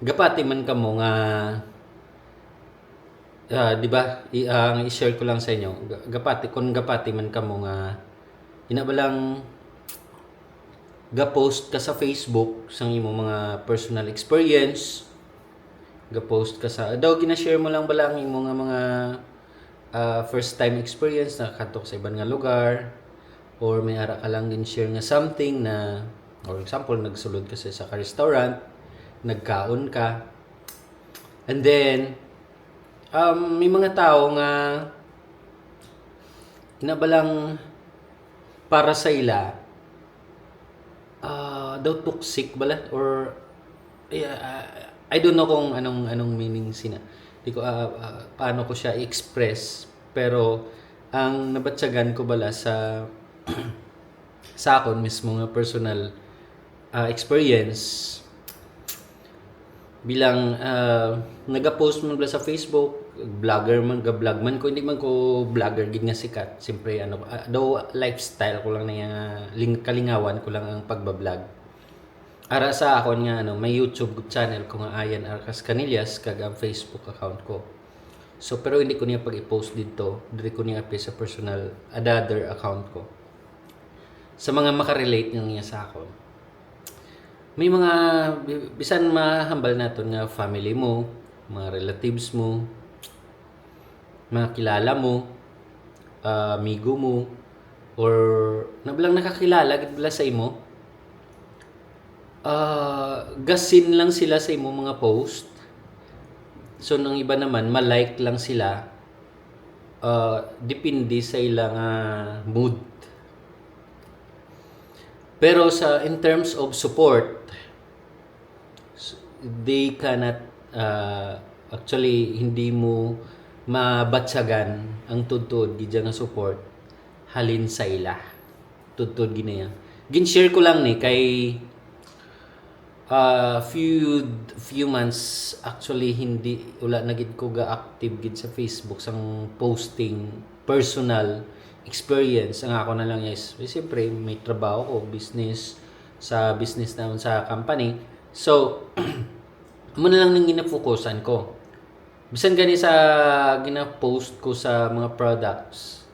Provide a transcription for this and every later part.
gapati man kamo nga di ba ang i-share ko lang sa inyo gapati kung gapati man kamo nga inabalang ga-post ka sa Facebook sang imo mga personal experience, ga-post ka sa daw gina-share mo lang bala ang imo nga mga first time experience na kadto sa ibang nga lugar, or may ara ka lang din share nga something na, for example nagsulod ka sa restaurant, nagkaon ka, and then may mga tao nga inabalang para sa ila daw toxic bala, or I don't know kung anong meaning di ko paano ko siya i-express, pero ang nabatsagan ko bala sa sa akon mismo nga personal experience bilang naga-post man bala sa Facebook, vlogger man, ga-vlog man ko, hindi man ko vlogger gid nga sikat, siyempre daw lifestyle ko lang na kalingawan ko lang ang pagba-vlog. Ara sa akon nga may YouTube channel ko nga Ayan Arcas Canillas kag ang Facebook account ko. So pero hindi ko niya pag-i-post dito, diri ko niya sa personal another account ko. Sa mga makarelate niya sa akon. May mga bisan mahambal naton nga family mo, mga relatives mo, mga kilala mo, amigo mo, or nabalang nakakilala gid bala sa imo. Gasin lang sila sa imo mga post. So nang iba naman ma-like lang sila. Depende sa ilang mood. Pero in terms of support, they cannot actually hindi mo mabatsagan ang tudtod gid nga support halin sa ila. Tudtod ginaya. Gin-share ko lang ni kay few months actually hindi wala na gid ko ga active gid sa Facebook sang posting personal experience. Ang ako na lang is siyempre may trabaho ko, business naman sa company. So mo na lang ning gina-focusan ko. Bisan gani sa gina-post ko sa mga products,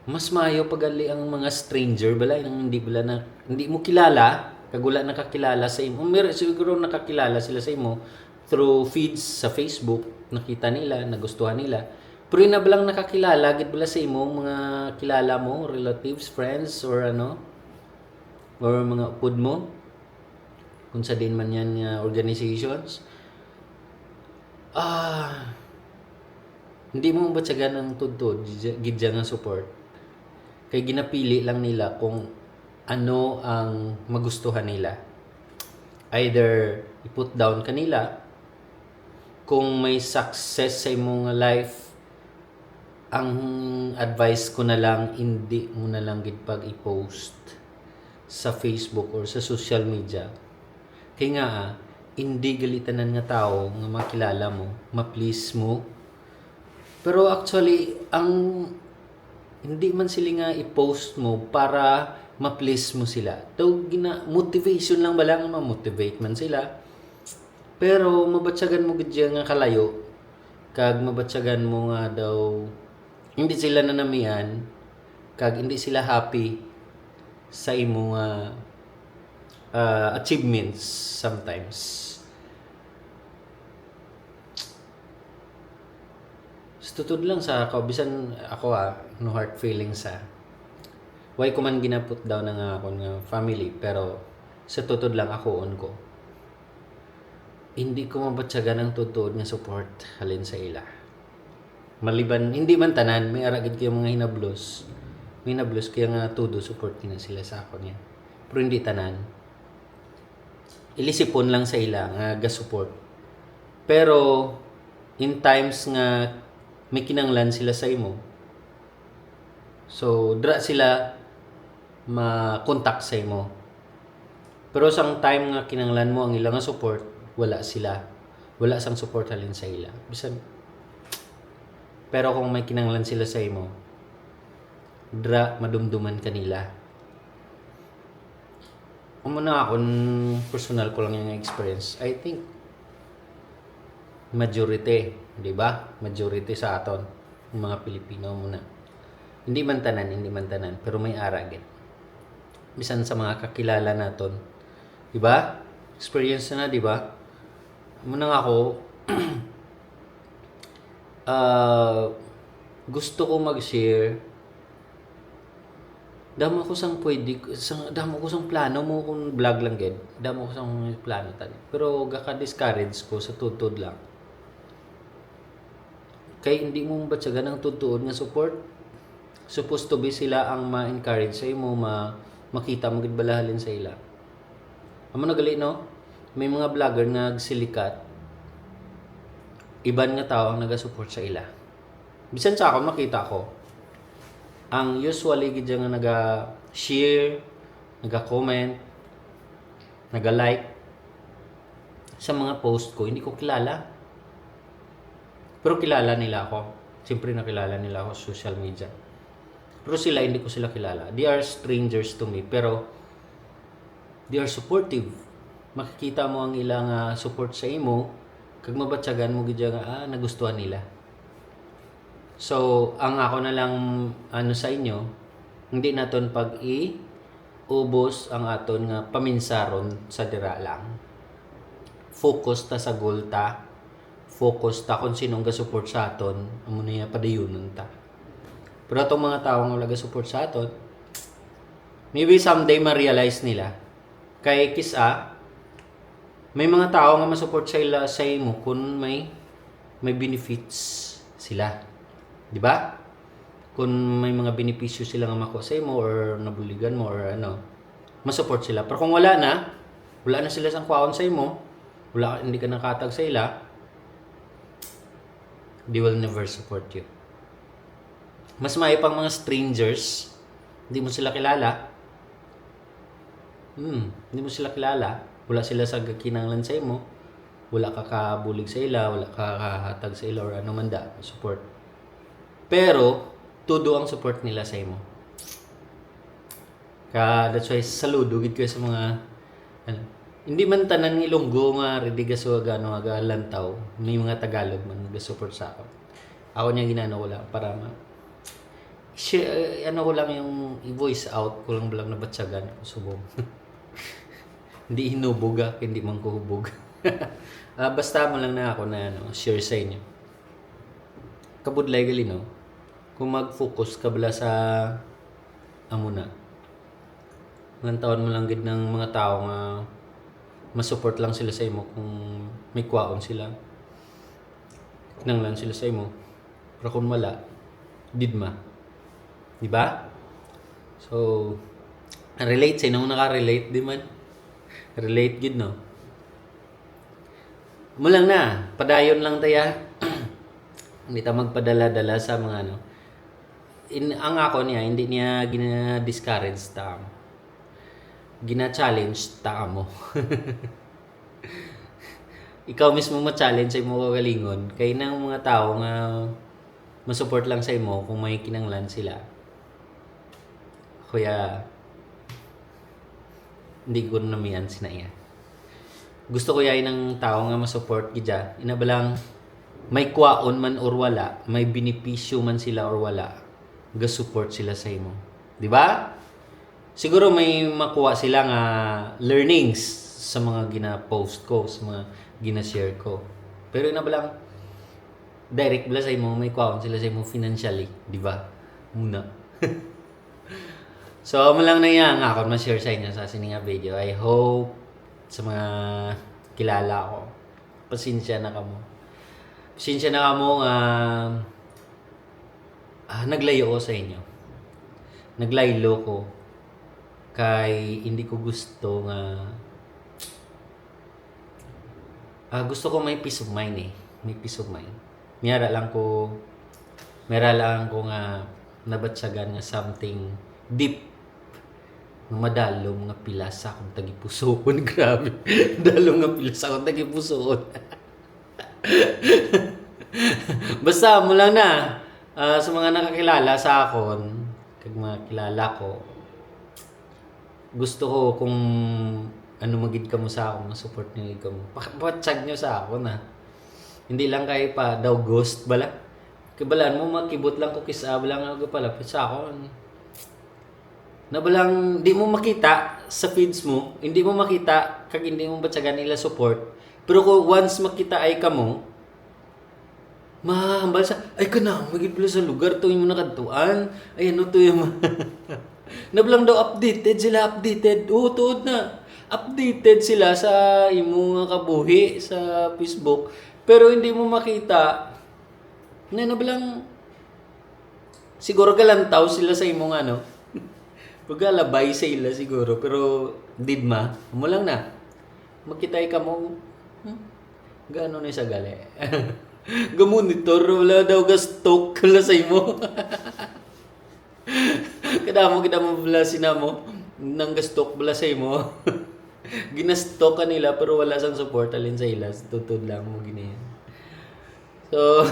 mas maayo pagali ang mga stranger bala nang hindi mo kilala, kag wala nakakilala sa imo. Meron siguro nakakilala sila sa imo through feeds sa Facebook, nakita nila, nagustuhan nila. Pero na balang nakakilala gid bala sa imo mga kilala mo, relatives, friends, or or mga upod mo, kung sa din man yan nga organizations. Hindi mo batsagan ang tudtod gid nga support. Kay ginapili lang nila kung ano ang magustuhan nila. Either i-put down kanila kung may success sa imong life. Ang advice ko na lang, hindi mo na lang gid pag i-post sa Facebook or sa social media. Kaya nga hindi galitanan nga tao nga makilala mo, ma-please mo. Pero actually hindi man sila nga i-post mo para ma-please mo sila. Daw motivation lang ba lang, ma-motivate man sila. Pero mabatsagan mo gid nga kalayo, kag mabatsagan mo nga daw hindi sila nanamian, kag hindi sila happy sa imong achievements sometimes. Tutod lang sa ako, bisan ako no hard feelings why ko man ginaput down ng akong family, pero sa tutod lang ako on ko. Hindi ko mabatsagan ang tutod nga support halin sa ila. Maliban, hindi man tanan, may aragid kayo mga hinablos. May hinablos kaya nga todo support na sila sa ako niya. Pero hindi tanan. Ilisipon lang sa ila nga ga-support. Pero in times nga may kinanglan sila sa imo, so dra sila ma-contact sa imo. Pero sang time nga kinanglan mo ang ilang support, wala sang support halin sa ila. Bisan pero kung may kinanglan sila sa imo, dra madumduman kanila. Muna ako, personal ko lang yung experience. I think, majority, di ba? Majority sa aton, yung mga Pilipino muna. Hindi man tanan, pero may ara agad. Bisan sa mga kakilala naton, di ba? Experience na, di ba? Muna ako, gusto ko mag-share. Damo ko sang pwede, damo ko sang plano mo kung vlog lang gid. Damo ko sang plano tani. Pero gaka-discourage ko sa tutod lang. Kay hindi mo batsagan ng tutuod nga support. Supposed to be sila ang ma-encourage sa imo, makita mo gid balahalin sa ila. Amo nagali no? May mga vlogger nga nagsilikat. Iban nga tao ang naga-support sa ila. Bisan sa ako makita ko, ang usually gid nga naga-share, naga-comment, naga-like sa mga post ko, hindi ko kilala. Pero kilala nila ako. Siyempre nakilala nila ako sa social media. Pero sila, hindi ko sila kilala. They are strangers to me, pero they are supportive. Makikita mo ang ilang support sa imo, kag mabatsagan mo gid nga nagustuhan nila. So, ang ako na lang sa inyo, hindi naton ubos ang aton nga paminsaron sa dira lang. Focus ta sa goal ta. Focus ta kung sinong ga-support sa aton, amo niya padayunon ta. Pero atong mga tao nga wala ga-support sa aton, maybe someday ma-realize nila. Kay may mga tao nga ma-support sa imo kung may benefits sila. Di ba? Kung may mga benepisyo sila nga makuha sa imo or nabuligan mo or ma-support sila. Pero kung wala na sila sang kuwaon sa imo, hindi ka nakatag sa ila, they will never support you. Mas may pang mga strangers, hindi mo sila kilala. Hindi mo sila kilala. Wala sila sa kinanglan sa imo. Wala ka kabulig sa ila, wala ka kahatag sa ila or ano man support. Pero todo ang support nila sa imo. That's why saludo gid ko sa mga hindi man tanan ng Ilonggo nga ready ga so aga lantaw, may mga Tagalog man ga-support sa ako. Ako niya ginano ko lang para ko lang yung i-voice out ko lang nabatsagan ko subong. Hindi hinubog hindi man ko hubog. Basta mo lang na ako na share sa inyo. Kabudlay gali no. Kung mag-focus ka bala sa amuna. Nang taon mo lang gid ng mga tao nga ma-support lang sila sa imo kung may kwaon sila. Kinanglan sila sa imo. Pero kung wala, didma. Di ba? So, relate sa inong naka-relate di man. Relate gid no. Mulang na, padayon lang taya. Hindi ta magpadala-dala sa mga ang ako niya, hindi niya gina-discourage ta. Gina-challenge ta mo. Ikaw mismo ma-challenge sa imo kagalingon kay nang mga tao nga ma-support lang sa imo kung may kinanglan sila. Kuya, hindi ko namiyan sinaya. Gusto ko yain ng tao nga ma-support gidya. Inabalang may kwaon man or wala, may benepisyo man sila or wala, ga-support sila sa imo. Di ba? Siguro may makuha sila nga learnings sa mga gina-post ko, sa mga gina-share ko. Pero inabalang direct bala sa imo, may kwaon sila sa imo financially, di ba? Muna. So, mo lang na yan nga ako ma-share sa inyo sa sininga video. I hope sa mga kilala ko, pasensya na kamo. Pasensya na kamo naglayo ko sa inyo. Naglaylo ko kay hindi ko gusto gusto ko may peace of mind May peace of mind. Mera lang ko nga nabatsagan nga something deep madalong nga pila sa akong tagipusoon. Grabe. Dalong nga pila sa akong tagipusoon. Basta mo lang na sa mga nakakilala sa akon, kag mga kilala ko, gusto ko kung ano magid ka mo sa ako, support nyo ka mo. Pakapatsyag nyo sa ako na. Hindi lang kayo pa daw ghost bala. Kabalaan mo makibot lang ko kisa lang ako palapit sa ako. Na balang di mo makita sa feeds mo, hindi mo makita kag hindi mo batsagan nila support. Pero kung once makita ay kamo, mahambal sa ay kana magid pala sa lugar to mo nakadtuan. Ay ano to yung Nabalang daw updated sila, updated. Oo, tuod na. Updated sila sa imo nga kabuhi sa Facebook. Pero hindi mo makita na nabalang siguro galantaw sila sa imong ano. Pagkalabay sa ila siguro. Pero didma, mo lang na. Magkitay ka mo. Gano'n na sa gali. Gamonitor, wala daw gastok kala sa imo. Kada mo bala sinamo nang gastok bala sa imo. Ginastok ka nila pero wala sang support alin sa ila. Tutod lang mo ginayan. So,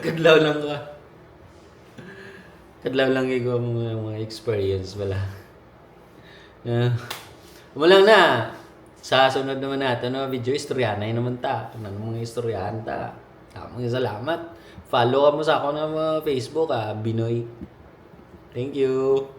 kadlaw lang ka. Kadlaw lang ikaw mga experience bala. Walang na. Sa sunod naman natin no video istoryanay naman ta. Ano mga istoryahan ta. Mga salamat. Follow ka mo sa ako ng Facebook Binoy. Thank you.